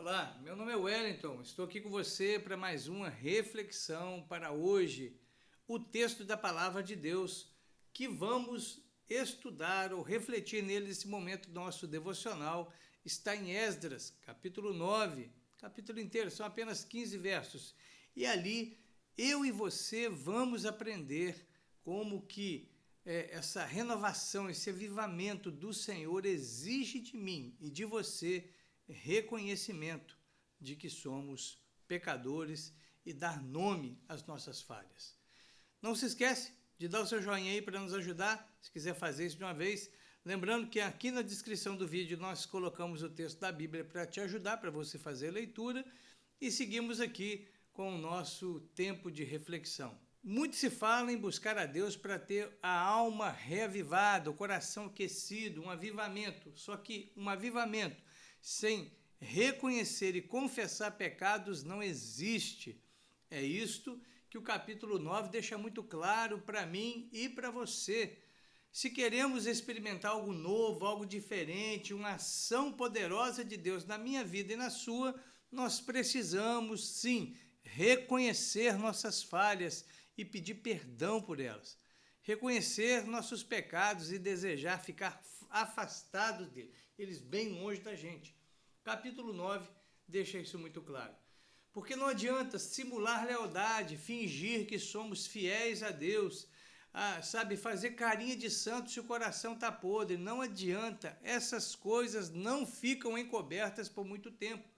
Olá, meu nome é Wellington, estou aqui com você para mais uma reflexão para hoje, o texto da Palavra de Deus, que vamos estudar ou refletir nele nesse momento do nosso devocional, está em Esdras, capítulo 9, capítulo inteiro, são apenas 15 versos, e ali eu e você vamos aprender como que essa renovação, esse avivamento do Senhor exige de mim e de você reconhecimento de que somos pecadores e dar nome às nossas falhas. Não se esquece de dar o seu joinha aí para nos ajudar, se quiser fazer isso de uma vez. Lembrando que aqui na descrição do vídeo nós colocamos o texto da Bíblia para te ajudar, para você fazer a leitura, e seguimos aqui com o nosso tempo de reflexão. Muito se fala em buscar a Deus para ter a alma reavivada, o coração aquecido, um avivamento. Só que um avivamento sem reconhecer e confessar pecados não existe. É isto que o capítulo 9 deixa muito claro para mim e para você. Se queremos experimentar algo novo, algo diferente, uma ação poderosa de Deus na minha vida e na sua, nós precisamos, sim, reconhecer nossas falhas e pedir perdão por elas. Reconhecer nossos pecados e desejar ficar afastados deles, bem longe da gente. Capítulo 9 deixa isso muito claro. Porque não adianta simular lealdade, fingir que somos fiéis a Deus, fazer carinha de santo se o coração está podre. Não adianta, essas coisas não ficam encobertas por muito tempo.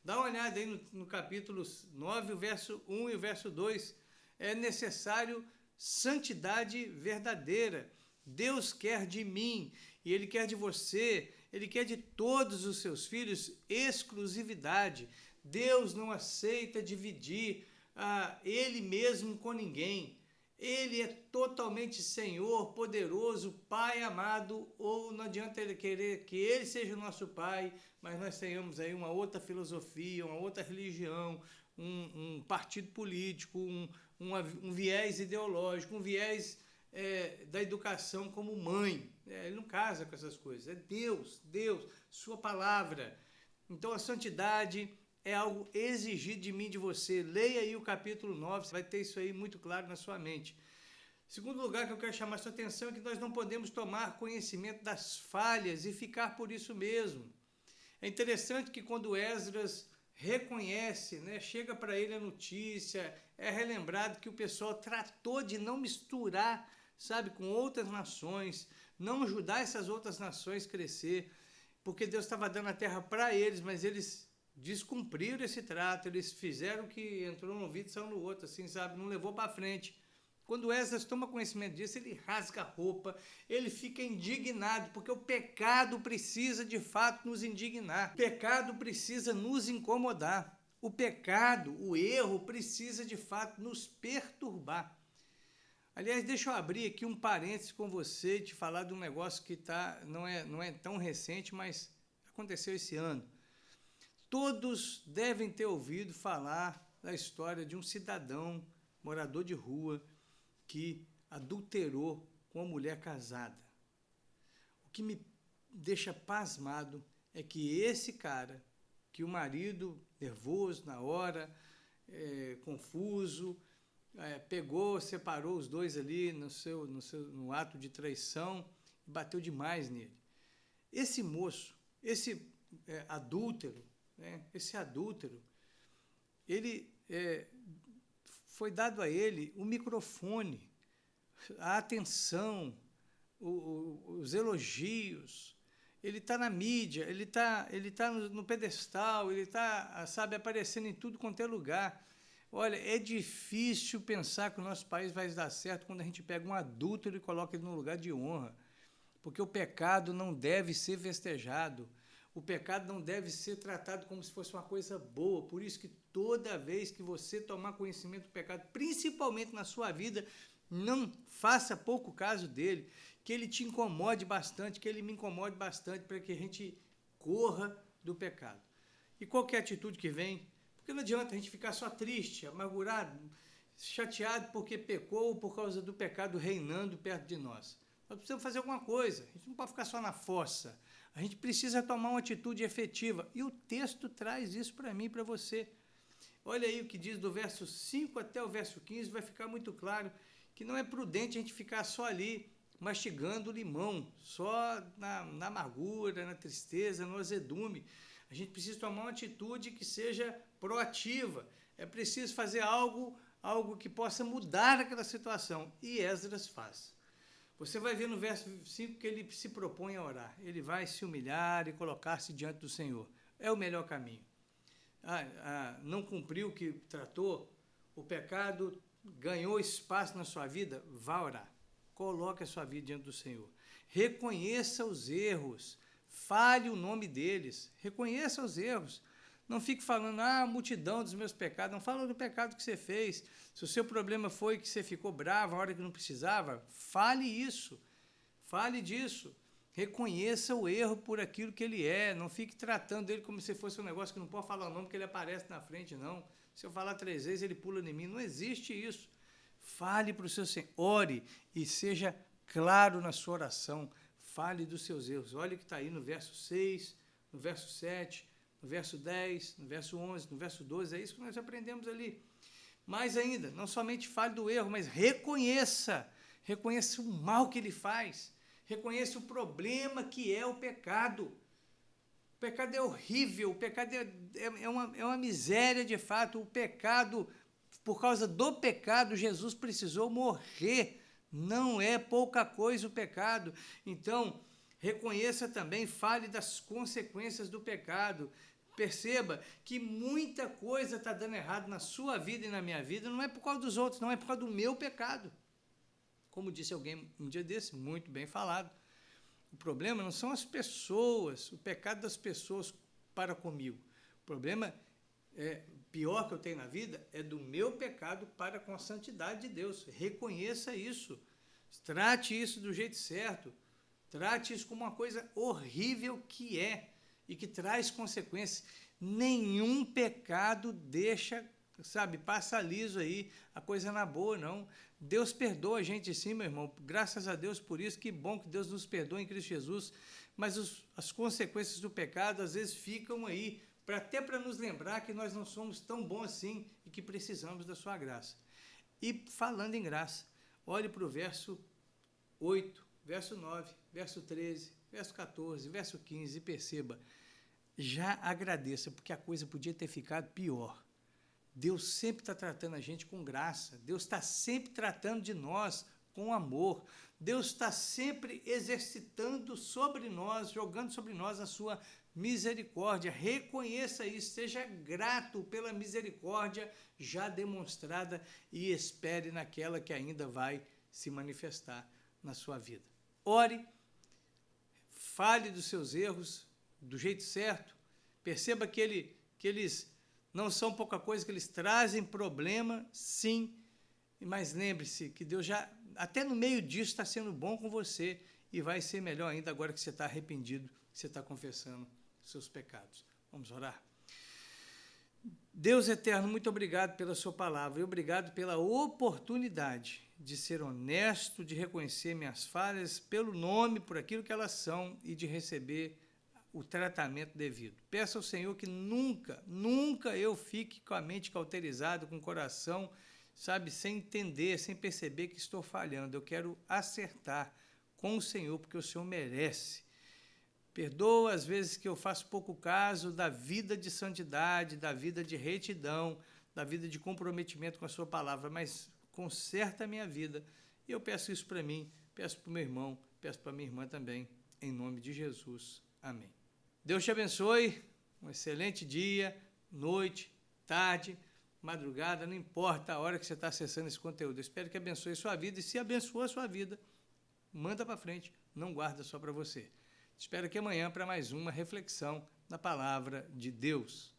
Dá uma olhada aí no capítulo 9, o verso 1 e o verso 2. É necessário santidade verdadeira. Deus quer de mim e Ele quer de você, Ele quer de todos os seus filhos exclusividade. Deus não aceita dividir Ele mesmo com ninguém. Ele é totalmente Senhor, poderoso, Pai amado, ou não adianta Ele querer que Ele seja o nosso Pai, mas nós tenhamos aí uma outra filosofia, uma outra religião, um partido político, um viés ideológico, um viés da educação como mãe. Ele não casa com essas coisas. É Deus, sua palavra. Então a santidade é algo exigido de mim e de você. Leia aí o capítulo 9, você vai ter isso aí muito claro na sua mente. Segundo lugar que eu quero chamar a sua atenção é que nós não podemos tomar conhecimento das falhas e ficar por isso mesmo. É interessante que quando Esdras reconhece, chega para ele a notícia, é relembrado que o pessoal tratou de não misturar, com outras nações, não ajudar essas outras nações a crescer, porque Deus estava dando a terra para eles, mas eles descumpriram esse trato, eles fizeram o que entrou num ouvido e saiu no outro, não levou para frente. Quando Esdras toma conhecimento disso, ele rasga a roupa, ele fica indignado, porque o pecado precisa de fato nos indignar. O pecado precisa nos incomodar. O pecado, o erro, precisa de fato nos perturbar. Aliás, deixa eu abrir aqui um parênteses com você e te falar de um negócio que não é tão recente, mas aconteceu esse ano. Todos devem ter ouvido falar da história de um cidadão, morador de rua, que adulterou com uma mulher casada. O que me deixa pasmado é que esse cara, que o marido, nervoso na hora, confuso, pegou, separou os dois ali no ato de traição e bateu demais nele. Esse moço, esse adúltero, ele foi dado a ele o microfone, a atenção, os elogios. Ele está na mídia, ele tá no pedestal, ele está, aparecendo em tudo quanto é lugar. Olha, é difícil pensar que o nosso país vai dar certo quando a gente pega um adúltero e coloca ele num lugar de honra, porque o pecado não deve ser festejado. O pecado não deve ser tratado como se fosse uma coisa boa. Por isso que toda vez que você tomar conhecimento do pecado, principalmente na sua vida, não faça pouco caso dele, que ele te incomode bastante, que ele me incomode bastante, para que a gente corra do pecado. E qualquer atitude que vem, porque não adianta a gente ficar só triste, amargurado, chateado porque pecou ou por causa do pecado reinando perto de nós. Nós precisamos fazer alguma coisa, a gente não pode ficar só na fossa. A gente precisa tomar uma atitude efetiva. E o texto traz isso para mim e para você. Olha aí o que diz do verso 5 até o verso 15, vai ficar muito claro que não é prudente a gente ficar só ali mastigando limão, só na amargura, na tristeza, no azedume. A gente precisa tomar uma atitude que seja proativa. É preciso fazer algo que possa mudar aquela situação. E Esdras faz. Você vai ver no verso 5 que ele se propõe a orar. Ele vai se humilhar e colocar-se diante do Senhor. É o melhor caminho. Não cumpriu o que tratou, o pecado ganhou espaço na sua vida, vá orar. Coloque a sua vida diante do Senhor. Reconheça os erros. Fale o nome deles. Reconheça os erros. Não fique falando, a multidão dos meus pecados. Não fala do pecado que você fez. Se o seu problema foi que você ficou bravo a hora que não precisava, fale isso. Fale disso. Reconheça o erro por aquilo que ele é. Não fique tratando ele como se fosse um negócio que não pode falar o nome, que ele aparece na frente, não. Se eu falar 3 vezes, ele pula em mim. Não existe isso. Fale para o seu Senhor. Ore e seja claro na sua oração. Fale dos seus erros. Olha o que está aí no verso 6, no verso 7, no verso 10, no verso 11, no verso 12. É isso que nós aprendemos ali. Mais ainda, não somente fale do erro, mas reconheça. Reconheça o mal que ele faz. Reconheça o problema que é o pecado. O pecado é horrível, o pecado é uma miséria de fato. O pecado, por causa do pecado, Jesus precisou morrer. Não é pouca coisa o pecado. Então, reconheça também, fale das consequências do pecado. Perceba que muita coisa está dando errado na sua vida e na minha vida, não é por causa dos outros, não é por causa do meu pecado. Como disse alguém um dia desse, muito bem falado. O problema não são as pessoas, o pecado das pessoas para comigo. O problema pior que eu tenho na vida é do meu pecado para com a santidade de Deus. Reconheça isso. Trate isso do jeito certo. Trate isso como uma coisa horrível que é e que traz consequências. Nenhum pecado deixa, passa liso aí, a coisa na boa, não. Deus perdoa a gente sim, meu irmão, graças a Deus por isso, que bom que Deus nos perdoa em Cristo Jesus, mas as consequências do pecado às vezes ficam aí, até para nos lembrar que nós não somos tão bons assim e que precisamos da sua graça. E falando em graça, olhe para o verso 8, verso 9, verso 13, verso 14, verso 15 e perceba, já agradeça, porque a coisa podia ter ficado pior. Deus sempre está tratando a gente com graça. Deus está sempre tratando de nós com amor. Deus está sempre exercitando sobre nós, jogando sobre nós a sua misericórdia. Reconheça isso, seja grato pela misericórdia já demonstrada e espere naquela que ainda vai se manifestar na sua vida. Ore, fale dos seus erros do jeito certo, perceba que eles não são pouca coisa, que eles trazem problema, sim, mas lembre-se que Deus já, até no meio disso, está sendo bom com você e vai ser melhor ainda agora que você está arrependido, que você está confessando seus pecados. Vamos orar? Deus eterno, muito obrigado pela sua palavra e obrigado pela oportunidade de ser honesto, de reconhecer minhas falhas pelo nome, por aquilo que elas são e de receber o tratamento devido. Peço ao Senhor que nunca eu fique com a mente cauterizada, com o coração, sem entender, sem perceber que estou falhando. Eu quero acertar com o Senhor, porque o Senhor merece. Perdoa as vezes que eu faço pouco caso da vida de santidade, da vida de retidão, da vida de comprometimento com a sua palavra, mas conserta a minha vida. E eu peço isso para mim, peço para o meu irmão, peço para a minha irmã também, em nome de Jesus. Amém. Deus te abençoe, um excelente dia, noite, tarde, madrugada, não importa a hora que você está acessando esse conteúdo. Eu espero que abençoe a sua vida e se abençoa a sua vida, manda para frente, não guarda só para você. Espero que amanhã para mais uma reflexão na palavra de Deus.